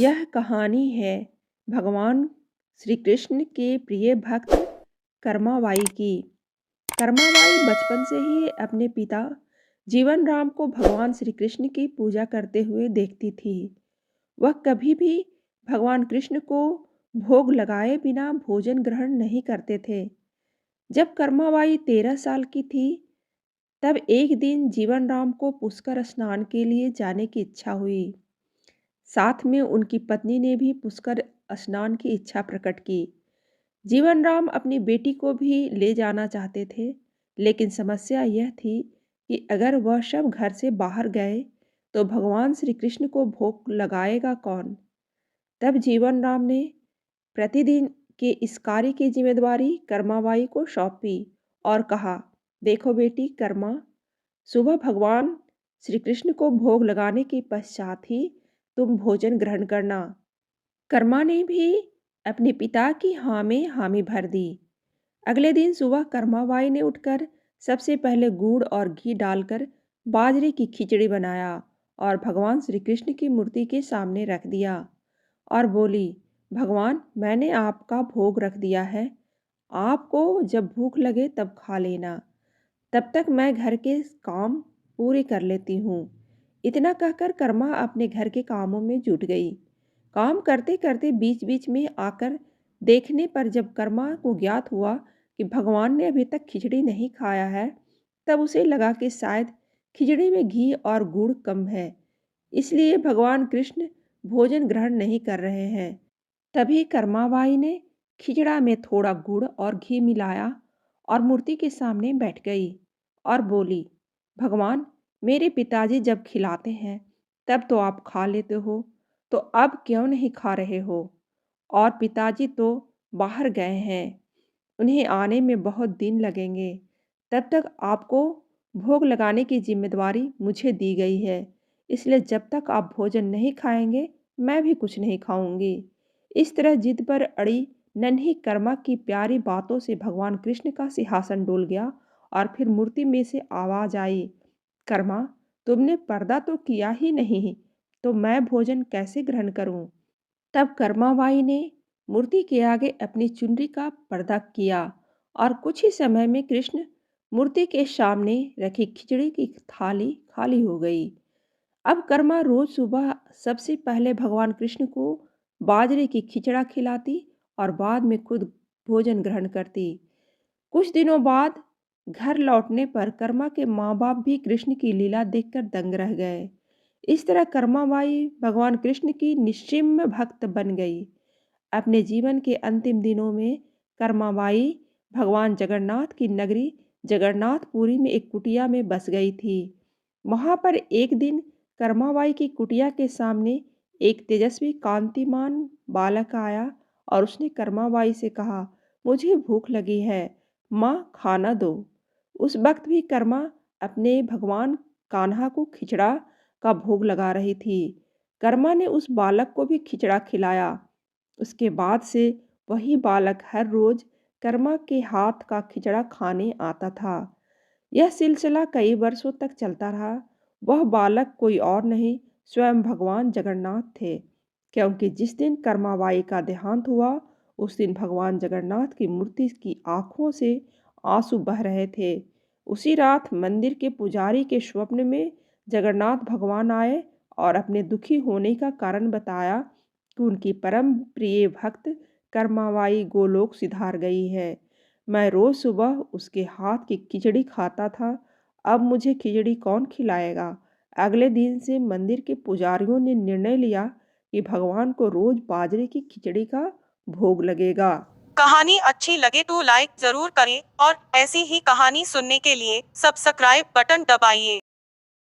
यह कहानी है भगवान श्री कृष्ण के प्रिय भक्त कर्माबाई की। कर्माबाई बचपन से ही अपने पिता जीवन राम को भगवान श्री कृष्ण की पूजा करते हुए देखती थी। वह कभी भी भगवान कृष्ण को भोग लगाए बिना भोजन ग्रहण नहीं करते थे। जब कर्माबाई 13 साल की थी, तब एक दिन जीवन राम को पुष्कर स्नान के लिए जाने की इच्छा हुई। साथ में उनकी पत्नी ने भी पुष्कर स्नान की इच्छा प्रकट की। जीवन राम अपनी बेटी को भी ले जाना चाहते थे, लेकिन समस्या यह थी कि अगर वह सब घर से बाहर गए तो भगवान श्री कृष्ण को भोग लगाएगा कौन। तब जीवन राम ने प्रतिदिन के इस कार्य की जिम्मेदारी कर्माबाई को सौंपी और कहा, देखो बेटी कर्मा, सुबह भगवान श्री कृष्ण को भोग लगाने के पश्चात ही तुम भोजन ग्रहण करना। कर्मा ने भी अपने पिता की हाँ में हामी भर दी। अगले दिन सुबह कर्माबाई ने उठकर सबसे पहले गुड़ और घी डालकर बाजरे की खिचड़ी बनाया और भगवान श्री कृष्ण की मूर्ति के सामने रख दिया और बोली, भगवान, मैंने आपका भोग रख दिया है। आपको जब भूख लगे तब खा लेना। तब तक मैं घर के काम पूरे कर लेती हूँ। इतना कहकर कर्मा अपने घर के कामों में जुट गई। काम करते करते बीच बीच में आकर देखने पर जब कर्मा को ज्ञात हुआ कि भगवान ने अभी तक खिचड़ी नहीं खाया है, तब उसे लगा कि शायद खिचड़ी में घी और गुड़ कम है, इसलिए भगवान कृष्ण भोजन ग्रहण नहीं कर रहे हैं। तभी कर्माबाई ने खिचड़ा में थोड़ा गुड़ और घी मिलाया और मूर्ति के सामने बैठ गई और बोली, भगवान, मेरे पिताजी जब खिलाते हैं तब तो आप खा लेते हो, तो अब क्यों नहीं खा रहे हो। और पिताजी तो बाहर गए हैं, उन्हें आने में बहुत दिन लगेंगे। तब तक आपको भोग लगाने की जिम्मेदारी मुझे दी गई है, इसलिए जब तक आप भोजन नहीं खाएंगे मैं भी कुछ नहीं खाऊंगी। इस तरह जिद पर अड़ी नन्ही कर्मा की प्यारी बातों से भगवान कृष्ण का सिंहासन डोल गया और फिर मूर्ति में से आवाज आई, कर्मा, तुमने पर्दा तो किया ही नहीं, तो मैं भोजन कैसे ग्रहण करूं। तब कर्माबाई ने मूर्ति के आगे अपनी चुनरी का पर्दा किया और कुछ ही समय में कृष्ण मूर्ति के सामने रखी खिचड़ी की थाली खाली हो गई। अब कर्मा रोज सुबह सबसे पहले भगवान कृष्ण को बाजरे की खिचड़ा खिलाती और बाद में खुद भोजन ग्रहण करती। कुछ दिनों बाद घर लौटने पर कर्मा के माँ बाप भी कृष्ण की लीला देखकर दंग रह गए। इस तरह कर्माबाई भगवान कृष्ण की निश्चिम भक्त बन गई। अपने जीवन के अंतिम दिनों में कर्माबाई भगवान जगन्नाथ की नगरी जगन्नाथपुरी में एक कुटिया में बस गई थी। वहां पर एक दिन कर्माबाई की कुटिया के सामने एक तेजस्वी कांतिमान बालक आया और उसने कर्माबाई से कहा, मुझे भूख लगी है, माँ खाना दो। उस वक्त भी कर्मा अपने भगवान कान्हा को खिचड़ा का भोग लगा रही थी। कर्मा ने उस बालक को भी खिचड़ा खिलाया। उसके बाद से वही बालक हर रोज कर्मा के हाथ का खिचड़ा खाने आता था। यह सिलसिला कई वर्षों तक चलता रहा। वह बालक कोई और नहीं, स्वयं भगवान जगन्नाथ थे, क्योंकि जिस दिन कर्माबाई का देहांत हुआ उस दिन भगवान जगन्नाथ की मूर्ति की आंखों से आंसू बह रहे थे। उसी रात मंदिर के पुजारी के स्वप्न में जगन्नाथ भगवान आए और अपने दुखी होने का कारण बताया कि उनकी परम प्रिय भक्त कर्माबाई गोलोक सिधार गई है। मैं रोज सुबह उसके हाथ की खिचड़ी खाता था, अब मुझे खिचड़ी कौन खिलाएगा। अगले दिन से मंदिर के पुजारियों ने निर्णय लिया कि भगवान को रोज बाजरे की खिचड़ी का भोग लगेगा। कहानी अच्छी लगे तो लाइक जरूर करें और ऐसी ही कहानी सुनने के लिए सब्सक्राइब बटन दबाइए।